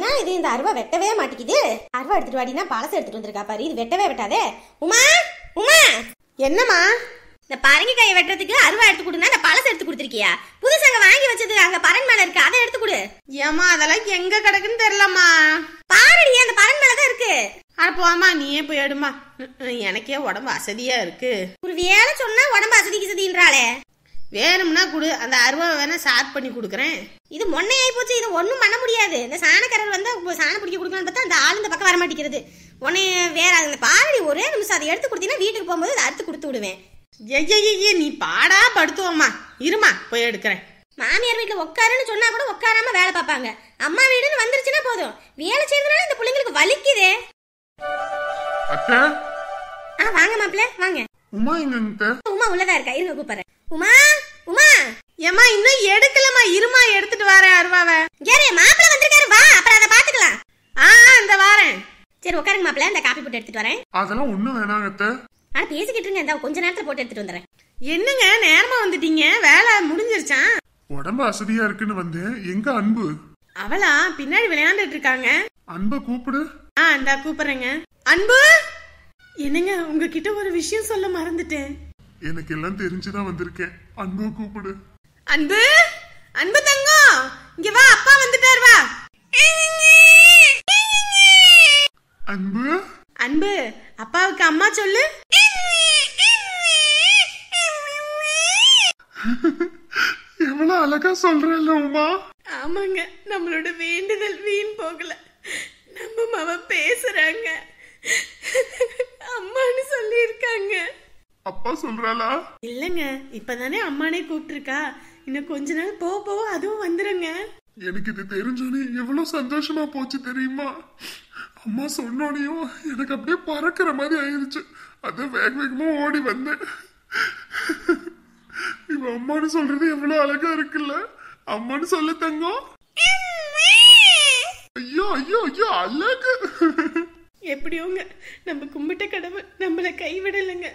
என்ன இது இந்த அருவா வெட்டவே மாட்டேங்குது. அருவா எடுத்துட்டு வாடினா பழச எடுத்துட்டு வந்திருக்கா பாரு. இது வெட்டவே வெட்டாதே. உமா உமா என்னம்மா? இந்த பரங்கிக்காயை வெட்டுறதுக்கு அருவா எடுத்து கொடுனா இந்த பழச எடுத்து கொடுத்துருக்கியா? புதுசாக வாங்கி வச்சது அங்க பரன் மேல இருக்கு, அதை எடுத்து கொடு. ஏமா அதெல்லாம் எங்க கிடக்குன்னு தெரியலம்மா. பாருடி அந்த பரன் மேலதான் இருக்கு. போமா நீயே போய் எடுமா. எனக்கே உடம்பு அசதியா இருக்கு. ஒரு வேலை சொன்னா உடம்பு அசதிக்கு சதின்றாளே. வேணும்னா குடு, அந்த அருவாவை வேணா ஷார்ட் பண்ணி கொடுக்குறேன். இது மொன்னையாயி போச்சு, இது ஒண்ணும் பண்ண முடியாது. இந்த சாணக்காரர் வந்து சாணம் பிடிக்க கொடுக்கலான்னு பார்த்தா அந்த ஆள் இந்த பக்கம் வர மாட்டேங்கிறது. உன்னை வேற அந்த பாரடி ஒரே நிமிஷம் அதை எடுத்து கொடுத்தீங்கன்னா வீட்டுக்கு போகும்போது அதை அறுத்து கொடுத்து விடுவேன். ஐயே நீ பாடா படுத்துவோம்மா. இருமா போய் எடுக்கிறேன். மாமியார் வீட்டுல உட்காருன்னு சொன்னா கூட உட்காராம வேலை பார்ப்பாங்க. அம்மா வீடுன்னு வந்துருச்சுன்னா போதும், வேலை செய்யறதுனால இந்த பிள்ளைங்களுக்கு வலிக்குதே. அத்தை. வாங்க மாப்பிள்ள வாங்க. உமா எங்க? உமா உள்ளதா இருக்கா, இருங்க கூப்பிடுறேன். உமா உமா ஏமா இன்னும் எடுக்கலமா, இருமா எடுத்துட்டு வரேன் அருவாவை. கேரே மாப்பிள்ள வந்திருக்காரு, வா அப்புறம் அதை பாத்துக்கலாம். இந்த வாரேன். சரி உட்காருங்க மாப்பிள்ள, இந்த காபி போட்டு எடுத்துட்டு வரேன். அதெல்லாம் ஒண்ணும் வேணாங்க அத்தை. பேசிக்கிட்டு இருங்க, இந்த கொஞ்ச நேரத்துல போட்டு எடுத்துட்டு வந்துடுறேன். என்னங்க நேரமா வந்துட்டீங்க, வேலை முடிஞ்சிருச்சா? உடம்பு அசதியா இருக்குன்னு வந்தேன். எங்க அன்பு? அவளா பின்னாடி விளையாண்டுட்டு இருக்காங்க. அன்பை கூப்பிடு. இந்தா கூப்பிடுறேங்க. அன்பு என்னங்க உங்ககிட்ட ஒரு விஷயம் சொல்ல மறந்துட்டேன். எனக்கு எல்லாம் தெரிஞ்சுதான் வந்திருக்கேன். அன்பு கூப்பிடு. அன்பு அன்பு தங்கம் இங்க வா, அப்பா வந்துட்டார் வா. அன்பு அன்பு அப்பாவுக்கு அம்மா சொல்லு. எவ்வளவு அழகா சொல்றல்ல உமா. ஆமாங்க, நம்மளோட வேண்டுதல் வீண் போகல. நம்ம மாவ பேசுறாங்க, அம்மான்னு சொல்லி இருக்காங்க. அப்பா சொல்றாளா? இல்லங்க, இப்பதானே அம்மானே கூப்பிட்டுருக்கா. இன்னும் கொஞ்ச நாள் போக போக அதுவும் வந்துருங்க. எனக்கு இது தெரிஞ்சோனே எவ்வளவு சந்தோஷமா போச்சு தெரியுமா? அம்மா சொன்னோனையும் எனக்கு அப்படியே பறக்கிற மாதிரி ஆயிருச்சு. அது வேக வேகமா ஓடி வந்தேன். இவ அம்மானு சொல்றது எவ்வளவு அழகா இருக்குல்ல. அம்மானு சொல்ல தங்கம். ஐயோ ஐயோ ஐயோ அழகு. எப்படியோங்க நம்ம கும்பிட்ட கடவுள் நம்மள கைவிடலைங்க.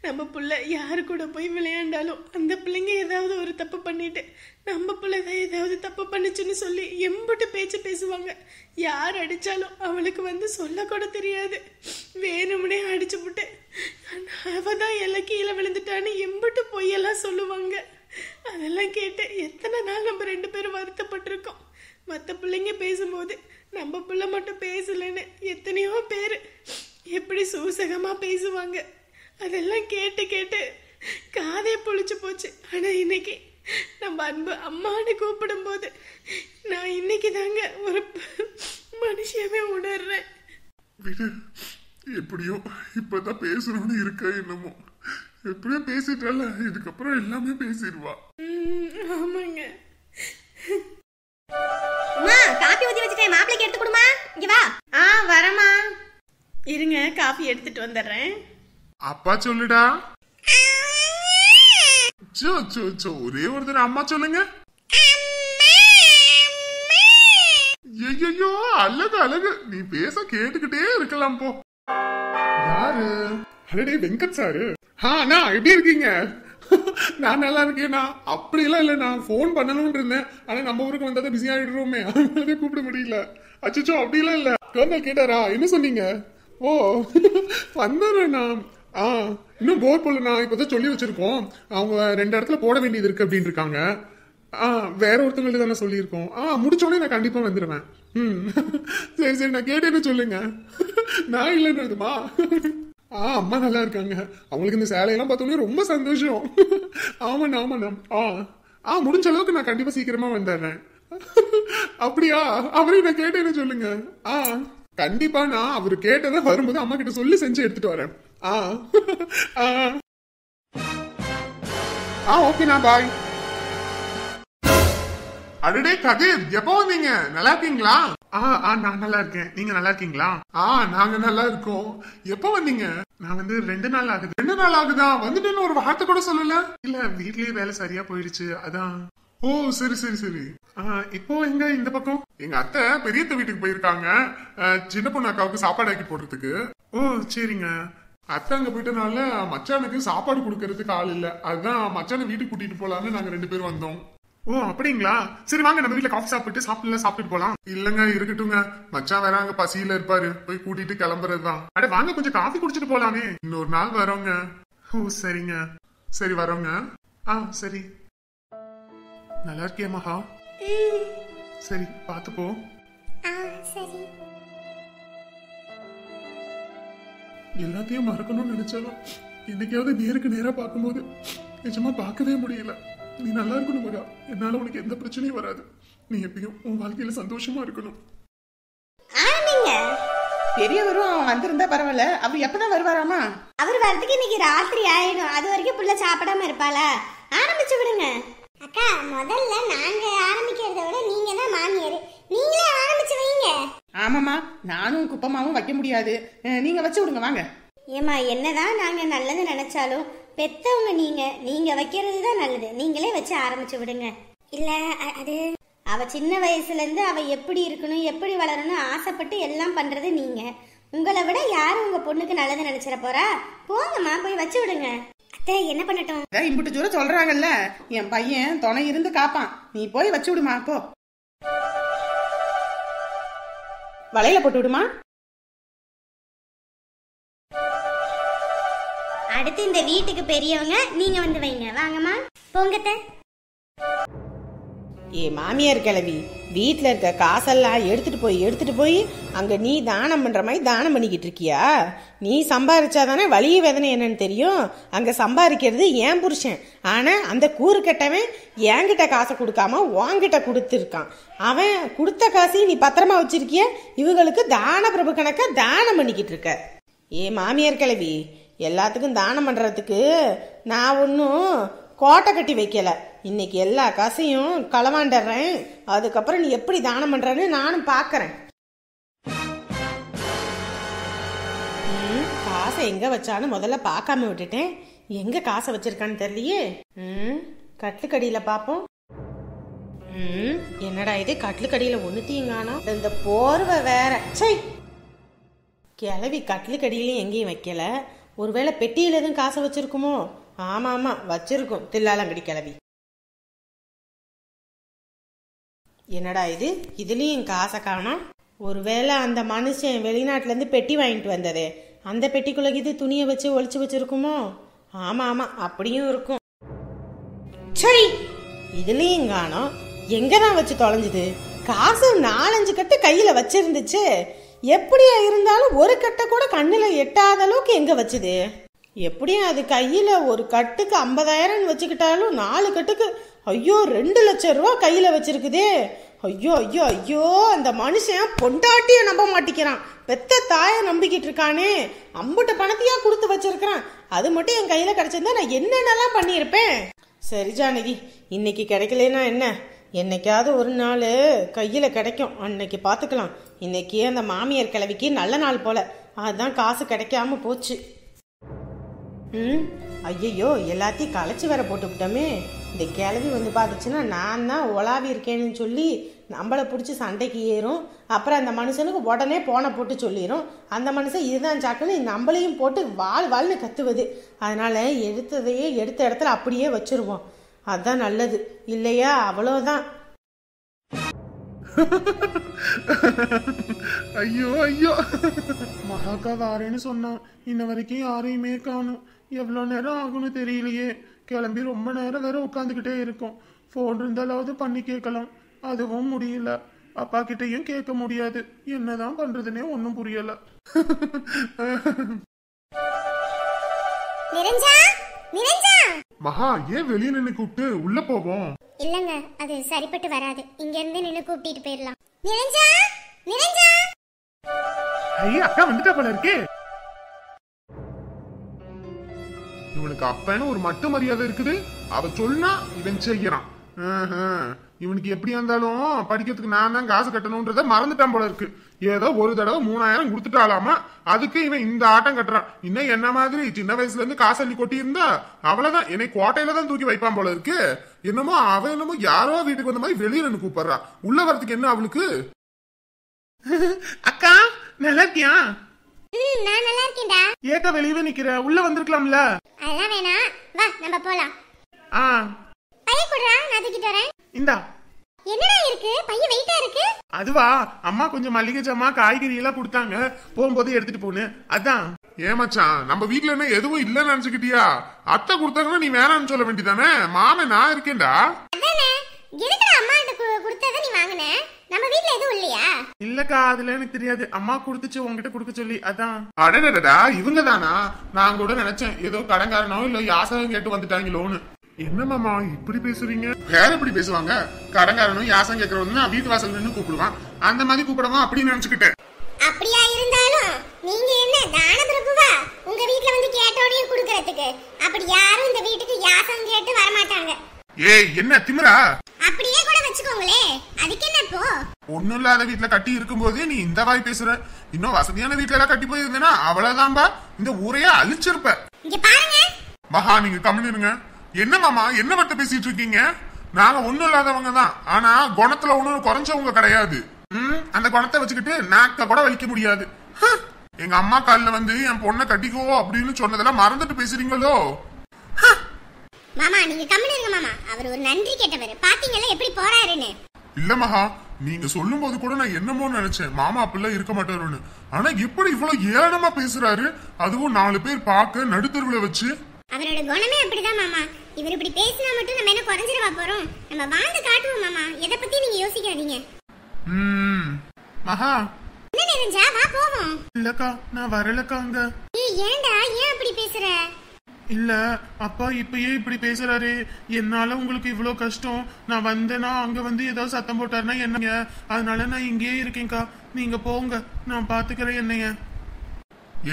நம்ம புள்ள யாரு கூட போய் விளையாண்டாலும் அந்த பிள்ளைங்க ஏதாவது ஒரு தப்பு பண்ணிட்டு நம்ம பிள்ளைதான் ஏதாவது தப்பு பண்ணுச்சுன்னு சொல்லி எம்புட்டு பேச்சு பேசுவாங்க. யார் அடிச்சாலும் அவளுக்கு வந்து சொல்ல கூட தெரியாது, வேணும்னே அடிச்சு விட்டு அவதான் எல்லாம் கீழே விழுந்துட்டான்னு எம்புட்டு பொய்யெல்லாம் சொல்லுவாங்க. அதெல்லாம் கேட்டு எத்தனை நாள் நம்ம 2 பேரும் வருத்தப்பட்டிருக்கோம். மற்ற பிள்ளைங்க பேசும்போது நம்ம பிள்ளை மட்டும் பேசலன்னு எத்தனையோ பேர் எப்படி சூசகமா பேசுவாங்க. அதெல்லாம் கேட்டு கேட்டு காதே புளிச்சு போச்சு. ஆனா இன்னைக்கு நம்ம அன்பு அம்மான்னு கூப்பிடும் போது நான் இன்னைக்கு தாங்க ஒரு மனுஷியவே உணர்றேன். விடு, எப்படியோ இப்பதான் பேசணும்னு இருக்க. என்னமோ எப்படியோ பேசிட்டால, இதுக்கப்புறம் எல்லாமே பேசிடுவா. ஆமாங்க. காபி ஊத்தி வச்சுட்டேன், மாப்பிளைக்கு எடுத்து கொடுமா. இங்க வா. வரமா இருங்க, காபி எடுத்துட்டு வந்துடுறேன். அப்பா சொல்லுடா. ஒரே ஒரு தடவை அம்மா சொல்லுங்க. ஐயோ அழகு அழகு, நீ பேச கேட்டுக்கிட்டே இருக்கலாம் போ. யாரு? அடடே வெங்கட் சாரு. அண்ணா எப்படி இருக்கீங்க? நான் நல்லா இருக்கேண்ணா. அப்படி எல்லாம் இல்ல, நான் போன் பண்ணணும்னு இருந்தேன். ஆனா நம்ம ஊருக்கு வந்தா பிஸி ஆயிடுறோமே, அதனால கூப்பிட முடியல. அச்சோ அப்படிலாம் இல்ல. கர்னல் கேட்டாரா? என்ன சொன்னீங்க? ஓ வந்தாரண்ணா. இன்னும் போர் போலண்ணா, இப்பதான் சொல்லி வச்சிருக்கோம். அவங்க 2 இடத்துல போட வேண்டியது இருக்கு அப்படின்னு இருக்காங்க. வேற ஒருத்தவங்களுக்கு தானே சொல்லியிருக்கோம். முடிச்சோடனே நான் கண்டிப்பா வந்துடுவேன். சரி சரி, நான் கேட்டேன்னு சொல்லுங்க. நான் இல்லைன்றதுமா. அம்மா நல்லா இருக்காங்க. அவங்களுக்கு இந்த சேலையெல்லாம் பார்த்தோன்னே ரொம்ப சந்தோஷம். ஆமாண்ணா ஆமாண்ணா. முடிஞ்ச அளவுக்கு நான் கண்டிப்பா சீக்கிரமா வந்துடுறேன். அப்படியா? அவரையும் நான் கேட்டேன்னு சொல்லுங்க. கண்டிப்பா நான் அவரு கேட்டதை வரும்போது அம்மா கிட்ட சொல்லி செஞ்சு எடுத்துட்டு வரேன். ஓகேண்ணா, பாய். அடடே கதிர், எப்போ வந்தீங்க? நல்லா இருக்கீங்களா? நான் நல்லா இருக்கேன். நீங்க நல்லா இருக்கீங்களா? நாங்க நல்லா இருக்கோம். எப்போ வந்தீங்க? நான் வந்து 2 நாள் ஆகுது. 2 நாள் ஆகுதா? வந்துட்டுன்னு ஒரு வார்த்தை கூட சொல்லல. இல்ல, வீட்லயே வேலை சரியா போயிடுச்சு, அதான். ஓ சரி சரி சரி. இப்போ எங்க இந்த பக்கம் எங்க அத்தை பெரியத்த வீட்டுக்கு போயிருக்காங்க, சின்ன பொண்ணு அக்காவுக்கு சாப்பாடு ஆக்கி போடுறதுக்கு. ஓ சரிங்க. அத்தை அங்க போயிட்டனால மச்சானுக்கு சாப்பாடு கொடுக்கறதுக்கு ஆள் இல்ல, அதுதான் மச்சான வீட்டுக்கு கூட்டிட்டு போலான்னு நாங்க 2 பேரும் வந்தோம். ஓ ஓ அப்படிங்களா? சரி வாங்க நம்ம வீட்டுல காஃபி சாப்பிட்டு போலாம். இல்லங்க இருக்கட்டுங்க, மச்சான் வேற அங்க பசியில இருப்பாரு, போய் கூட்டிட்டு கிளம்புறதுதான். அட வாங்க கொஞ்சம் காஃபி குடிச்சிட்டு போலாமே. இன்னொரு நாள் வரோங்க. ஓ சரிங்க, சரி வரோங்க. சரி. நல்லா இருக்கியா மகா? சரி பாத்து போ. சரி. எல்லாத்தையும் மறக்கணும்னு நினைச்சாலும் என்னைக்காவது நேருக்கு நேரா பார்க்கும்போது நிஜமா பார்க்கவே முடியல. நீ நல்லா இருக்கணும் மகா, என்னால உனக்கு எந்த பிரச்சனையும் வராது. நீ எப்பயும் உன் வாழ்க்கையில சந்தோஷமா இருக்கணும். பெரியவரும் வந்திருந்தா பரவாயில்ல, அவர் எப்பதான் வருவாராமா? அவர் வரதுக்கு இன்னைக்கு ராத்திரி ஆயிடும். அது வரைக்கும் புள்ள சாப்பிடாம இருப்பாளா? ஆரம்பிச்சு விடுங்க. அக்கா முதல்ல நாங்க ஆரம்பிக்கிறத விட நீங்க தான் மாமியார், நீங்களே ஆரம்பிச்சு வைங்க. ஆமாமா, நானும் குப்பமாவும் வைக்க முடியாது, நீங்க வச்சு விடுங்க வாங்க. ஏமா என்னதான் நாங்க நல்லது நினைச்சாலும் பெத்தவங்க நீங்க வைக்கிறது தான் நல்லது. நீங்களே வச்சு ஆரம்பிச்சு விடுங்க. இல்ல அது அவ சின்ன வயசுல இருந்து அவ எப்படி இருக்கணும் எப்படி வளரணும் ஆசைப்பட்டு எல்லாம் பண்றது நீங்க. உங்களை விட யாரும் உங்க பொண்ணுக்கு நல்லது நினைச்சிட போறா? போங்கம்மா போய் வச்சு விடுங்க. அத்தை என்ன பண்ணட்டும்? இம்புட்டு தூரம் சொல்றாங்கல்ல, என் பையன் துணை இருந்து காப்பான், நீ போய் வச்சு விடுமா. போ வலையில போட்டு விடுமா. அடுத்து இந்த வீட்டுக்கு பெரியவங்க நீங்க வந்து வைங்க. வாங்கம்மா போங்கத்த. ஏ மாமியார் கிளவி, வீட்டில் இருக்க காசெல்லாம் எடுத்துட்டு போய் அங்கே நீ தானம் பண்ணுற மாதிரி தானம் பண்ணிக்கிட்டு இருக்கியா? நீ சம்பாரிச்சாதானே வலிய வேதனை என்னன்னு தெரியும். அங்கே சம்பாதிக்கிறது ஏன் புருஷன். ஆனால் அந்த கூறு கெட்டவன் என்கிட்ட காசை கொடுக்காம உன்கிட்ட கொடுத்துருக்கான். அவன் கொடுத்த காசையும் நீ பத்திரமா வச்சிருக்கிய, இவங்களுக்கு தான பிரபு கணக்கா தானம் பண்ணிக்கிட்டு இருக்க. ஏ மாமியார் கிளவி, எல்லாத்துக்கும் தானம் பண்ணுறதுக்கு நான் ஒன்றும் கோட்டை கட்டி வைக்கல. இன்னைக்கு எல்லா காசையும் களவாண்டறேன், அதுக்கப்புறம் நீ எப்படி தானம் பண்றன்னு நானும் பாக்குறேன். காசை எங்க வச்சான்னு முதல்ல பார்க்காம விட்டுட்டேன். எங்க காசை வச்சிருக்கான்னு தெரியலையே. கட்டுக்கடியில பாப்போம். என்னடா இது, கட்டுக்கடியில ஒண்ணுத்தையும் காணோம். இந்த போர்வை வேற. சை, கிளவி கட்டுக்கடியிலையும் எங்கேயும் வைக்கல. ஒருவேளை பெட்டியில எதுவும் காசை வச்சிருக்குமோ? ஆமா ஆமா வச்சிருக்கும், தில்லாலங்கடி கிளவி. என்னடா இது, இதுலயும் காசை காணோம். ஒருவேளை அந்த மனுஷன் வெளிநாட்டுல இருந்து பெட்டி வாங்கிட்டு வந்ததே, அந்த பெட்டிக்குள்ள இது துணியை வச்சு ஒளிச்சு வச்சிருக்குமோ? ஆமா ஆமா அப்படியும் இருக்கும். சரி, இதுலயும் காணோம். எங்கதான் வச்சு தொலைஞ்சுது? காசு 4-5 கட்டு கையில வச்சிருந்துச்சு. எப்படியா இருந்தாலும் ஒரு கட்டை கூட கண்ணுல எட்டாத அளவுக்கு எங்க வச்சுது? எப்படியும் அது கையில ஒரு கட்டுக்கு 50,000 வச்சுக்கிட்டாலும் 4 கட்டுக்கு ஐயோ 2 லட்சம் ரூபா கையில வச்சிருக்குதே. ஐயோ ஐயோ ஐயோ, அந்த மனுஷன் பொண்டாட்டிய நம்ப மாட்டேங்கிறான், பெத்த தாய நம்பிக்கிட்டு இருக்கானே. அம்புட்ட பணத்தையா கொடுத்து வச்சிருக்கான். அது மட்டும் என் கையில கிடைச்சிருந்தா நான் என்னென்னலாம் பண்ணியிருப்பேன். சரி ஜானகி, இன்னைக்கு கிடைக்கலன்னா என்ன, என்னைக்காவது ஒரு நாள் கையில கிடைக்கும், அன்னைக்கு பாத்துக்கலாம். இன்னைக்கு அந்த மாமியார் கிழவிக்கு நல்ல நாள் போல, அதுதான் காசு கிடைக்காம போச்சு. ஐயோ, எல்லாத்தையும் களைச்சி வேற போட்டு விட்டோமே. இந்த கிளவி வந்து பார்த்துச்சுன்னா நான் தான் உலாவி இருக்கேன்னு சொல்லி நம்மளை பிடிச்சி சண்டைக்கு ஏறும். அப்புறம் அந்த மனுஷனுக்கு உடனே போனை போட்டு சொல்லிடும். அந்த மனுஷன் இதுதான் சாக்குன்னு நம்மளையும் போட்டு வாழ்னு கத்துவது. அதனால எடுத்ததையே எடுத்த இடத்துல அப்படியே வச்சிருவோம், அதுதான் நல்லது. இல்லையா அவ்வளோதான். ஐயோ ஐயோ, மகாக்கா வாரேன்னு சொன்னான், இன்ன வரைக்கும் யாரையுமே காணும். எவ்வளவு நேரம் ஆகும்னு தெரியலையே. கிளம்பி ரொம்ப நேரம் வேற உட்காந்துக்கிட்டே இருக்கும். போன் இருந்தாலாவது பண்ணி கேட்கலாம், அதுவும் முடியல. அப்பா கிட்டையும் கேட்க முடியாது. என்னதான் பண்றதுன்னே ஒன்னும் புரியல. மகா, ஏன் வெளியே நின்று கூப்பிட்டு உள்ள போவோம்? இல்லங்க, அது சரிப்பட்டு வராது. இங்க இருந்து நின்னு கூப்பிட்டு போயிடலாம். நிரஞ்சா, நிரஞ்சா. ஐயா, அக்கா வந்துட்டா போல இருக்கே. இவனுக்கு அப்பன்னு ஒரு மட்டு மரியாதை இருக்குது. அவ சொன்னா இவன் செய்யறான். இவனுக்கு எப்படி இருந்தாலும் படிக்கிறதுக்கு நான் தான் காசு கட்டணும்ன்றத மறந்துட்டான் போல இருக்கு. ஏதோ ஒரு தடவை 3000 கொடுத்துட்டாலாமா, அதுக்கு இவன் இந்த ஆட்டம் கட்டுறான். இன்னும் என்ன மாதிரி சின்ன வயசுல இருந்து காசு அள்ளி கொட்டி இருந்தா அவ்வளவுதான், என்னை கோட்டையில தான் தூக்கி வைப்பான் போல இருக்கு. என்னமோ அவன் என்னமோ யாரோ வீட்டுக்கு வந்த மாதிரி வெளியில கூப்பிடுறா. உள்ள வரதுக்கு என்ன அவளுக்கு? அக்கா நல்லா இருக்கியா? நான் நல்லா இருக்கேன்டா. ஏக்கா வெளியவே நிக்கிற, உள்ள வந்திருக்கலாம்ல? அதெல்லாம் வேணாம், வா நம்ம போலாம். ஆ பைய குடுறா, நான் தூக்கிட்டு வரேன். இந்தா. என்னடா இருக்கு? பைய வெயிட்டா இருக்கு. அதுவா, அம்மா கொஞ்சம் மல்லிகை ஜாமா காய்கறி எல்லாம் கொடுத்தாங்க, போகும்போது எடுத்துட்டு போனேன், அதான். ஏமாச்சான், நம்ம வீட்டுல என்ன எதுவும் இல்லன்னு நினைச்சுக்கிட்டியா? அத்தை கொடுத்தாங்கன்னா நீ வேணாம்னு சொல்ல வேண்டியதானே? மாமே நான் இருக்கேன்டா. அதானே, எதுக்குடா அம்மா கிட்ட கொடுத்தத நீ வாங்குன? நம்ம வீட்ல எதுவும் இல்லையா? இல்லக்கா, அதுல எனக்கு தெரியாது, அம்மா கொடுத்துச்சு உங்ககிட்ட கொடுக்க சொல்லி, அதான். அடடடா, இவங்க தானா? நான் கூட நினைச்சேன் ஏதோ கடன்காரனோ இல்ல யாசகம் கேட்டு வந்துட்டாங்களோன்னு. என்ன மாமா இப்படி பேசுறீங்க? வேற எப்படி பேசுவாங்க? கடன்காரனும் யாசம் கேட்கறவங்க வீட்டு வாசல் நின்று கூப்பிடுவான், அந்த மாதிரி கூப்பிடவா அப்படின்னு நினைச்சுக்கிட்டேன். அப்படியா இருந்தாலும் நீங்க என்ன தான பிரபுவா? உங்க வீட்ல வந்து கேட்டோடையும் குடுக்கறதுக்கு அப்படி யாரும் இந்த வீட்டுக்கு யாசம் கேட்டு வர மாட்டாங்க. ஏய், என்ன திமிரா? அப்படியே கூட வச்சுக்கோங்களே, அதுக்கு என்ன இப்போ? ஒண்ணும் இல்லாத வீட்டுல கட்டி இருக்கும்போது நீ இந்த வாய் பேசுற. இன்னும் வசதியான வீட்டுல எல்லாம் கட்டி போயிருந்தேன்னா அவ்வளவுதான்பா, இந்த ஊரையே அழிச்சிருப்ப. இங்க பாருங்க மகா, நீங்க கம்முனு இருங்க. என்ன மாமா, என்ன வட்ட பேசிட்டு இருக்கீங்க? நாங்க ஒண்ணும் இல்லாதவங்க தான், ஆனா குணத்துல ஒண்ணும் குறைஞ்சவங்க கிடையாது. அந்த குணத்தை வச்சுக்கிட்டு நாக்க கூட வலிக்க முடியாது. எங்க அம்மா காலில் வந்து என் பொண்ணை கட்டிக்கோ அப்படின்னு சொன்னதெல்லாம் மறந்துட்டு பேசுறீங்களோ? மாமா நீங்க கம்முனு இருங்க மாமா, அவர் ஒரு நன்றி கேட்டவர், பாத்தீங்களா எப்படி போறாருன்னு. இல்ல மகா, நீங்க சொல்லும் போது கூட நான் என்னமோ நினைச்சேன் மாமா அப்படிலாம் இருக்க மாட்டாருன்னு. ஆனா எப்படி இவ்வளவு ஏளனமா பேசுறாரு, அதுவும் 4 பேர் பார்க்க நடுத்தருவுல வச்சு. அவரோட குணமே அப்படிதான் மாமா. இவர் இப்படி பேசினா மட்டும் நம்ம என்ன குறைஞ்சிடவா போறோம்? நம்ம வாழ்ந்து காட்டுவோம் மாமா, எதை பத்தி நீங்க யோசிக்காதீங்க. மகா, என்ன நினைஞ்சா வா போவோம். இல்லக்கா, நான் வரலக்காங்க. ஏன்டா, ஏன் அப்படி பேசுற? இல்ல அப்பா இப்பயே இப்படி பேசுறாரு, என்னால உங்களுக்கு இவ்வளவு கஷ்டம், நான் வந்தேன்னா அங்க வந்து ஏதோ சத்தம் போட்டாருன்னா என்னங்க, அதனால நான் இங்கேயே இருக்கேன்க்கா, நீங்க போங்க, நான் பாத்துக்கிறேன் என்னைய.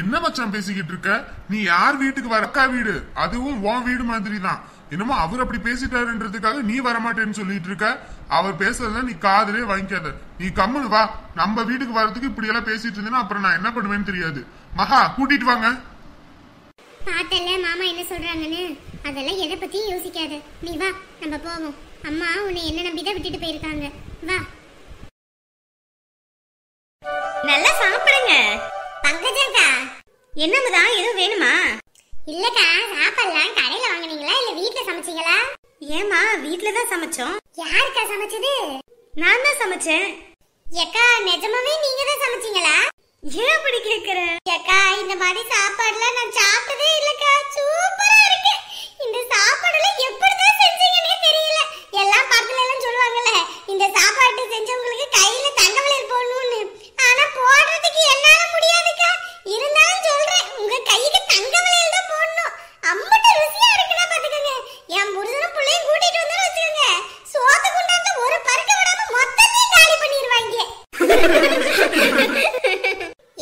என்ன மச்சான் பேசிக்கிட்டு இருக்க? நீ யார் வீட்டுக்கு வரக்கா வீடு, அதுவும் உன் வீடு மாதிரி தான். என்னமோ அவர் அப்படி பேசிட்டாருன்றதுக்காக நீ வரமாட்டேன்னு சொல்லிட்டு இருக்க. அவர் பேசுறதுல நீ காதுலே வாங்கிக்காத, நீ கம்முனு வா. நம்ம வீட்டுக்கு வர்றதுக்கு இப்படி எல்லாம் பேசிட்டு இருந்தேன்னா அப்புறம் நான் என்ன பண்ணுவேன்னு தெரியாது. மகா, கூட்டிட்டு வாங்க. பார்த்தல மாமா என்ன சொல்றாங்கன்னு, அதெல்லாம் எதை பத்தியும் யோசிக்காத, நீ வா நம்ம போவோம். அம்மா உன்னை என்ன நம்பிதான் விட்டுட்டு போயிருக்காங்க, வா. நல்லா சாப்பிடுங்க. பங்கஜக்கா, என்னமுதா எதுவும் வேணுமா? இல்லக்கா, சாப்பாடுலாம் கடையில வாங்குனீங்களா இல்ல வீட்ல சமைச்சீங்களா? ஏமா, வீட்ல தான் சமைச்சோம். யாருக்கா சமைச்சது? நான் தான் சமைச்சேன். ஏக்கா, நிஜமாவே நீங்க தான் சமைச்சீங்களா? ஏன் அப்படி கேக்குற? ஏக்கா, இந்த மாதிரி சாப்பாடுலாம் நான் சாப்பிட்டதே இல்லக்கா, சூப்பரா இருக்கு. இந்த சாப்பாடுல எப்படிதான் செஞ்சீங்கன்னே தெரியல. எல்லாம் பக்கத்துல எல்லாம் சொல்லுவாங்கல்ல, இந்த சாப்பாடு செஞ்சவங்களுக்கு கையில தங்கவளையல் போடணும்னு. ஆனா போடுறதுக்கு என்னால முடியாதுக்கா. இருந்தாலும் சொல்றேன், உங்க கைக்கு தங்கவளையல் தான் போடணும். அம்பட்ட ருசியா இருக்குன்னா பாத்துக்கங்க. என் புருஷனும் புள்ளையும் கூட்டிட்டு வந்து வச்சுக்கோங்க, சோத்து கொண்டாந்து ஒரு பருக்க விடாம மொத்தத்தையும் காலி பண்ணிடுவாங்க.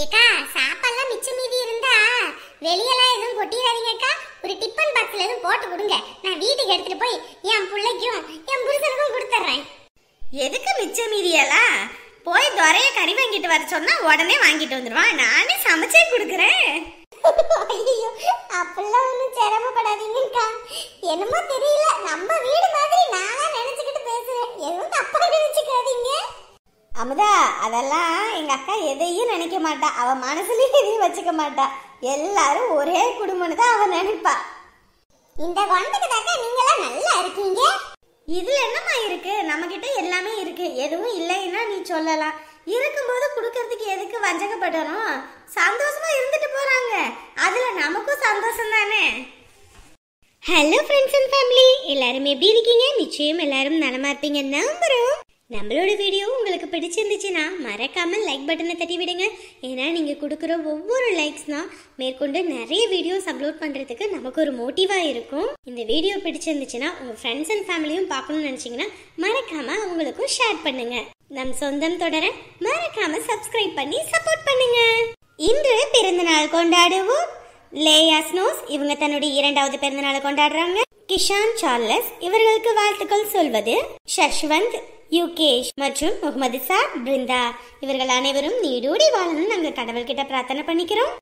ஏக்கா, சாப்பாடுலாம் மிச்சம் மீதி இருந்தா வெளியெல்லாம் எதுவும் கொட்டிடாதீங்கக்கா. ஒரு டிஃபன் பாக்ஸ்ல எதுவும் போட்டு கொடுங்க, நான் வீட்டுக்கு எடுத்துட்டு போய் என் பிள்ளைக்கும் என் புருஷனுக்கும் கொடுத்துறேன். எதுக்கு மிச்சம் மீதியெல்லாம்? போய் துறைய கறி வாங்கிட்டு வர சொன்னா உடனே வாங்கிட்டு வந்துருவான், நானே சமைச்சே கொடுக்குறேன். ஐயோ, அப்பெல்லாம் ஒன்றும் சிரமப்படாதீங்கக்கா. என்னமோ தெரியல, நம்ம வீடு மாதிரி நானா நினைச்சுக்கிட்டு பேசுறேன், எதுவும் தப்பா நினைச்சுக்காதீங்க. அமுதா, அதெல்லாம் எங்க அக்கா எதையும் நினைக்க மாட்டா, அவ மனசுலயும் எதையும் வச்சுக்க மாட்டா. எல்லாரும் ஒரே குடும்பம்னு தான் அவ நினைப்பா. இந்த குணத்துக்கு தாக்க நீங்களாம் நல்லா இருக்கீங்க. இதுல என்னமா இருக்கு? நம்ம கிட்ட எல்லாமே இருக்கு, எதுவும் இல்லைன்னா நீ சொல்லலாம். இருக்கும்போது குடுக்கறதுக்கு எதுக்கு வஞ்சகப்படணும்? சந்தோஷமா இருந்துட்டு போறாங்க, அதுல நமக்கும் சந்தோஷம் தானே. ஹலோ ஃப்ரெண்ட்ஸ் அண்ட் ஃபேமிலி, எல்லாரும் எப்படி இருக்கீங்க? நிச்சயம் எல்லாரும் நலமா இருப்பீங்க நம்புறோம். நம்மளோட வீடியோ உங்களுக்கு பிடிச்சிருந்துச்சுன்னா மறக்காம லைக் பட்டனை தட்டி விடுங்க. ஏன்னா நீங்கள் கொடுக்குற ஒவ்வொரு லைக்ஸ்னா மேற்கொண்டு நிறைய வீடியோஸ் அப்லோட் பண்ணுறதுக்கு நமக்கு ஒரு மோட்டிவாக இருக்கும். இந்த வீடியோ பிடிச்சிருந்துச்சுன்னா உங்கள் ஃப்ரெண்ட்ஸ் அண்ட் ஃபேமிலியும் பார்க்கணும்னு நினச்சிங்கன்னா மறக்காம அவங்களுக்கும் ஷேர் பண்ணுங்க. நம் சொந்தம் தொடர மறக்காம சப்ஸ்கிரைப் பண்ணி சப்போர்ட் பண்ணுங்க. இன்று பிறந்தநாள் கொண்டாடுவோம். லேயா ஸ்னோஸ், இவங்க தன்னுடைய 2வது பிறந்தநாளை கொண்டாடுறாங்க. கிஷான் சார்லஸ், இவர்களுக்கு வாழ்த்துக்கள் சொல்வது ஷஷ்வந்த், யுகேஷ் மற்றும் முகமது சார், பிருந்தா. இவர்கள் அனைவரும் நீடூடி வாழணும்னு நாங்கள் கடவுள்கிட்ட பிரார்த்தனை பண்ணிக்கிறோம்.